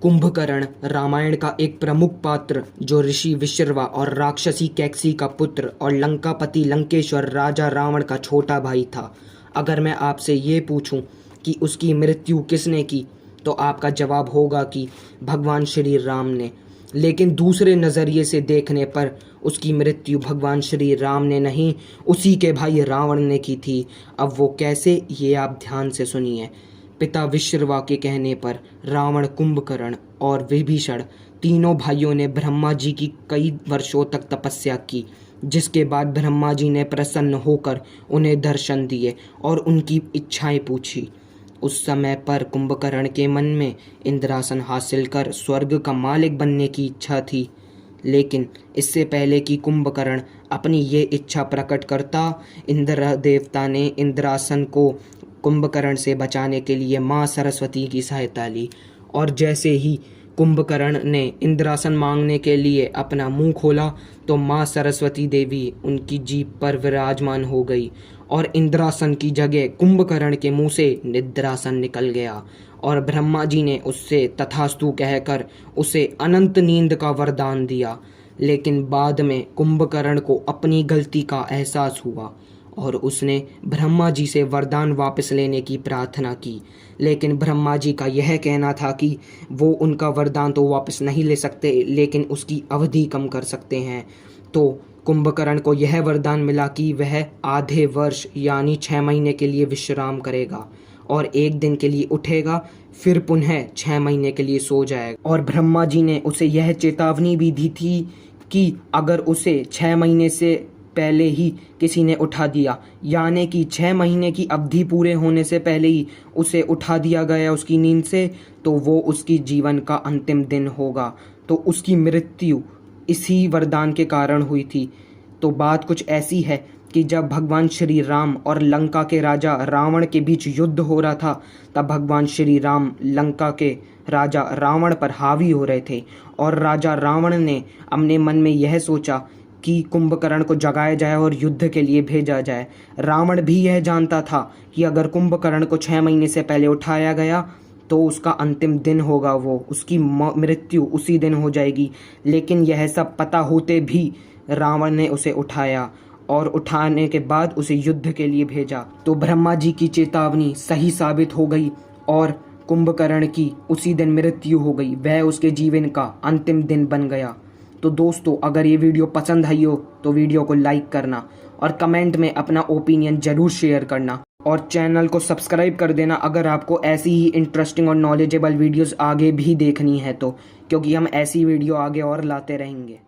कुंभकर्ण रामायण का एक प्रमुख पात्र जो ऋषि विश्रवा और राक्षसी कैकसी का पुत्र और लंकापति लंकेश्वर राजा रावण का छोटा भाई था। अगर मैं आपसे ये पूछूं कि उसकी मृत्यु किसने की तो आपका जवाब होगा कि भगवान श्री राम ने। लेकिन दूसरे नज़रिए से देखने पर उसकी मृत्यु भगवान श्री राम ने नहीं, उसी के भाई रावण ने की थी। अब वो कैसे, ये आप ध्यान से सुनिए। पिता विश्रवा के कहने पर रावण, कुंभकर्ण और विभीषण तीनों भाइयों ने ब्रह्मा जी की कई वर्षों तक तपस्या की, जिसके बाद ब्रह्मा जी ने प्रसन्न होकर उन्हें दर्शन दिए और उनकी इच्छाएं पूछी। उस समय पर कुंभकर्ण के मन में इंद्रासन हासिल कर स्वर्ग का मालिक बनने की इच्छा थी। लेकिन इससे पहले कि कुंभकर्ण अपनी ये इच्छा प्रकट करता, इंद्र देवता ने इंद्रासन को कुंभकर्ण से बचाने के लिए माँ सरस्वती की सहायता ली। और जैसे ही कुंभकर्ण ने इंद्रासन मांगने के लिए अपना मुंह खोला तो माँ सरस्वती देवी उनकी जीभ पर विराजमान हो गई और इंद्रासन की जगह कुंभकर्ण के मुंह से निद्रासन निकल गया। और ब्रह्मा जी ने उससे तथास्तु कहकर उसे अनंत नींद का वरदान दिया। लेकिन बाद में कुंभकर्ण को अपनी गलती का एहसास हुआ और उसने ब्रह्मा जी से वरदान वापस लेने की प्रार्थना की। लेकिन ब्रह्मा जी का यह कहना था कि वो उनका वरदान तो वापस नहीं ले सकते, लेकिन उसकी अवधि कम कर सकते हैं। तो कुंभकर्ण को यह वरदान मिला कि वह आधे वर्ष यानी 6 महीने के लिए विश्राम करेगा और 1 दिन के लिए उठेगा, फिर पुनः 6 महीने के लिए सो जाएगा। और ब्रह्मा जी ने उसे यह चेतावनी भी दी थी कि अगर उसे 6 महीने से पहले ही किसी ने उठा दिया, यानी कि 6 महीने की अवधि पूरे होने से पहले ही उसे उठा दिया गया उसकी नींद से, तो वो उसकी जीवन का अंतिम दिन होगा। तो उसकी मृत्यु इसी वरदान के कारण हुई थी। तो बात कुछ ऐसी है कि जब भगवान श्री राम और लंका के राजा रावण के बीच युद्ध हो रहा था, तब भगवान श्री राम लंका के राजा रावण पर हावी हो रहे थे और राजा रावण ने अपने मन में यह सोचा कि कुंभकर्ण को जगाया जाए और युद्ध के लिए भेजा जाए। रावण भी यह जानता था कि अगर कुंभकर्ण को 6 महीने से पहले उठाया गया तो उसका अंतिम दिन होगा, वो उसकी मृत्यु उसी दिन हो जाएगी। लेकिन यह सब पता होते भी रावण ने उसे उठाया और उठाने के बाद उसे युद्ध के लिए भेजा। तो ब्रह्मा जी की चेतावनी सही साबित हो गई और कुंभकर्ण की उसी दिन मृत्यु हो गई। वह उसके जीवन का अंतिम दिन बन गया। तो दोस्तों, अगर ये वीडियो पसंद आई हो तो वीडियो को लाइक करना और कमेंट में अपना ओपिनियन ज़रूर शेयर करना और चैनल को सब्सक्राइब कर देना अगर आपको ऐसी ही इंटरेस्टिंग और नॉलेजेबल वीडियोस आगे भी देखनी है तो, क्योंकि हम ऐसी वीडियो आगे और लाते रहेंगे।